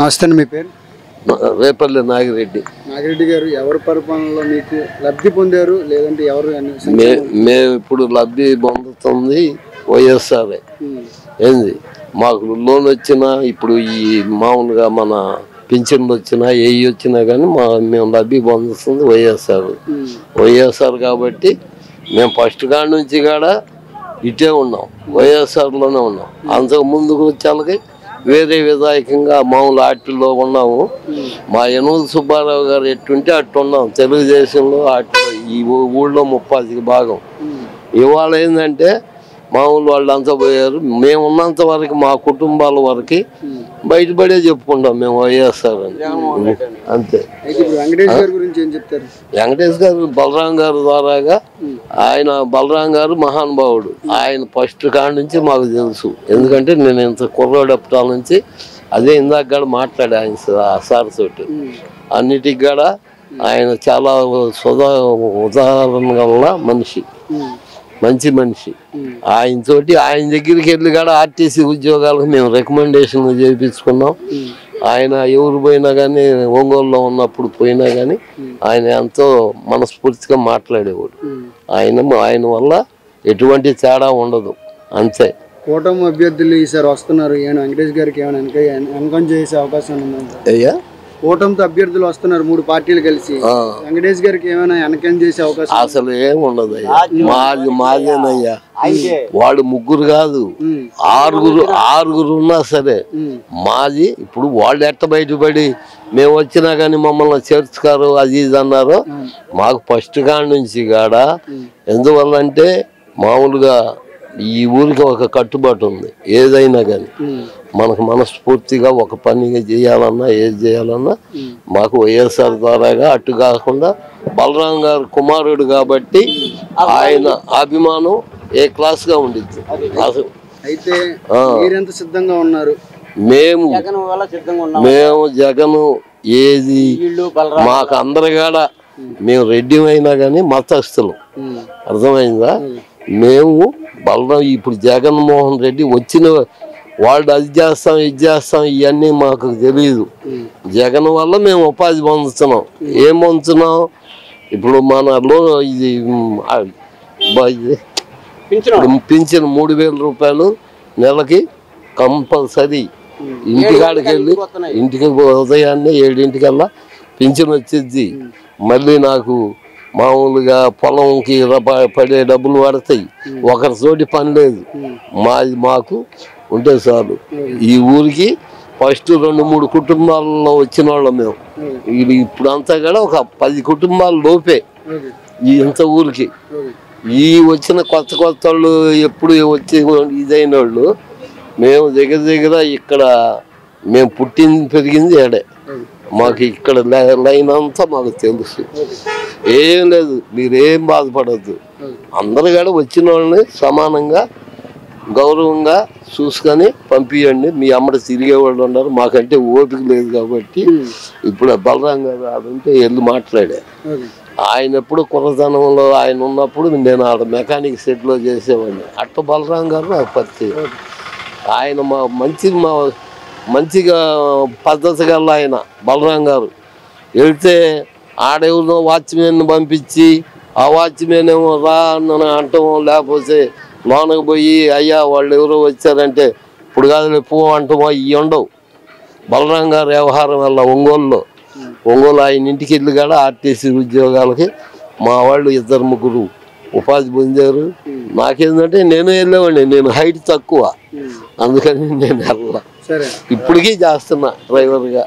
నమస్తే మీ పేరు? రేపల్లి నాగిరెడ్డి. నాగిరెడ్డి గారు, ఎవరి పరిపాలనలో మీకు లబ్ధి పొందారు లేదంటే ఎవరు? మేము ఇప్పుడు లబ్ధి పొందుతుంది వైఎస్ఆర్. ఏంది మాకు లోన్ వచ్చినా ఇప్పుడు ఈ మామూలుగా మన పింఛన్లు వచ్చినా ఏవి వచ్చినా కానీ మేము లబ్ధి పొందుతుంది వైఎస్ఆర్ కాబట్టి మేము ఫస్ట్ కాడ నుంచి కూడా ఇటే ఉన్నాం, వైఎస్ఆర్లోనే ఉన్నాం. అంతకు ముందుకు వచ్చేళ్ళకి వేరే విధాయకంగా మామూలు ఆటల్లో ఉన్నాము. మా యనూరు సుబ్బారావు గారు ఎట్టుంటే అట్టు ఉన్నాం తెలుగుదేశంలో. ఆటలో ఈ ఊళ్ళో 30% భాగం. ఇవాళ ఏంటంటే మామూలు వాళ్ళు అంతా పోయారు. మేము ఉన్నంత వరకు మా కుటుంబాల వరకు బయటపడే చెప్పుకుంటాం మేము వైఎస్ఆర్ అని, అంతే. వెంకటేష్ గారు బలరాం గారు ద్వారాగా బలరాం గారు మహానుభావుడు. ఆయన ఫస్ట్ కాడ నుంచి మాకు తెలుసు. ఎందుకంటే నేను ఇంత కుర్రోడప్పటాల నుంచి అదే ఇందాక కూడా మాట్లాడా ఆయన సార్ తోటి. అన్నిటికి కూడా ఆయన చాలా ఉదాహరణ మనిషి, మంచి మనిషి. ఆయన దగ్గరికి వెళ్ళి కూడా ఆర్టీసీ ఉద్యోగాలకు మేము రికమెండేషన్ చేయించుకున్నాం. ఆయన ఎవరు పోయినా కానీ, ఒంగోలులో ఉన్నప్పుడు పోయినా కానీ ఆయన ఎంతో మనస్ఫూర్తిగా మాట్లాడేవాడు. ఆయన వల్ల ఎటువంటి తేడా ఉండదు, అంతే. కూటమి అభ్యర్థులు ఈసారి వస్తున్నారు, వెంకటేష్ గారికి ఏమైనా ఎన్కౌంట్ చేసే అవకాశం ఉందా? అయ్యా, కూటమితో అభ్యర్థులు వస్తున్నారు, 3 పార్టీలు కలిసి. వెంకటేష్ గారికి ఏమైనా ఎన్కౌంట్ చేసే అవకాశం? అసలు ఏం ఉండదు అయ్యా, మాదేనయ్యా. వాడు 3 కాదు, 6 ఉన్నా సరే మాది. ఇప్పుడు వాళ్ళు ఎట్ట బయటపడి మేము వచ్చినా కానీ మమ్మల్ని చేర్చుకారు అది ఇది అన్నారు. మాకు ఫస్ట్ కాడ నుంచి కాడ ఎందువల్ల అంటే మామూలుగా ఈ ఊరికి ఒక కట్టుబాటు ఉంది. ఏదైనా కానీ మనకు మనస్ఫూర్తిగా ఒక పని చేయాలన్నా ఏది చేయాలన్నా మాకు వైఎస్ఆర్ ద్వారాగా, అటు కాకుండా బలరాం గారు కుమారుడు కాబట్టి ఆయన అభిమానం ఏ క్లాస్ గా ఉండిద్ది. అసలు అయితే సిద్ధంగా ఉన్నారు? మేము జగన్ ఏది మాకు అందరిగాడ మేము రెడ్డి అయినా కానీ మతస్థులు, అర్థమైందా? మేము బలరాం ఇప్పుడు జగన్మోహన్ రెడ్డి వచ్చిన వాళ్ళు అది చేస్తాం ఇది చేస్తాం ఇవన్నీ మాకు తెలియదు. జగన్ వల్ల మేము ఉపాధి పొందుతున్నాం. ఏం పొందుతున్నాం? ఇప్పుడు మనలో ఇది పింఛన్ 3000 రూపాయలు నెలకి కంపల్సరీ. ఇంటికాడికి వెళ్ళి ఇంటికి ఉదయాన్నే 7 పింఛన్ వచ్చింది. మళ్ళీ నాకు మామూలుగా పొలంకి పడే డబ్బులు పడతాయి. ఒకరి తోటి పని లేదు, మాకు ఉంటే చాలు. ఈ ఊరికి ఫస్ట్ 2-3 కుటుంబాలలో వచ్చిన వాళ్ళం మేము. ఇప్పుడు అంతా కూడా ఒక 10 కుటుంబాల లోపే ఇంత ఊరికి. ఈ వచ్చిన కొత్త వాళ్ళు ఎప్పుడు వచ్చి ఇదైన వాళ్ళు మేము దగ్గర ఇక్కడ మేము పుట్టింది పెరిగింది ఏడే. మాకు ఇక్కడ లైన్ అంతా మాకు తెలుసు. ఏం లేదు, మీరేం బాధపడద్దు. అందరు కూడా వచ్చిన వాళ్ళని సమానంగా గౌరవంగా చూసుకొని పంపించండి. మీ అమ్మడి తిరిగేవాళ్ళు ఉన్నారు, మాకంటే ఓపిక లేదు కాబట్టి. ఇప్పుడు బలరాం గారు అదంటే వెళ్ళి మాట్లాడా. ఆయన ఎప్పుడు కుర్రతనంలో ఆయన ఉన్నప్పుడు నేను ఆడ మెకానిక్ సెట్లో చేసేవాడిని. అట్ట బలరాం గారు నాకు పరిచయం. ఆయన మంచిగా పద్ధతి గల ఆయన బలరాం గారు. వెళ్తే ఆడెవరినో వాచ్మెన్ పంపించి ఆ వాచ్మెన్ ఏమో రా అని అంటాం, లేకపోతే లోనకు పోయి అయ్యా వాళ్ళు ఎవరో వచ్చారంటే ఇప్పుడు కాదు పో అంటామో ఇవి ఉండవు. బలరాం గారు వ్యవహారం వల్ల ఒంగోలు ఆయన ఇంటికి వెళ్ళి కూడా ఆర్టీసీ ఉద్యోగాలకి మా వాళ్ళు 2-3 ఉపాధి పొందారు. నాకేంటంటే నేను వెళ్ళేవాడిని, నేను హైట్ తక్కువ, అందుకని నేను వెళ్ళా. ఇప్పటికీ చేస్తున్నా డ్రైవర్గా.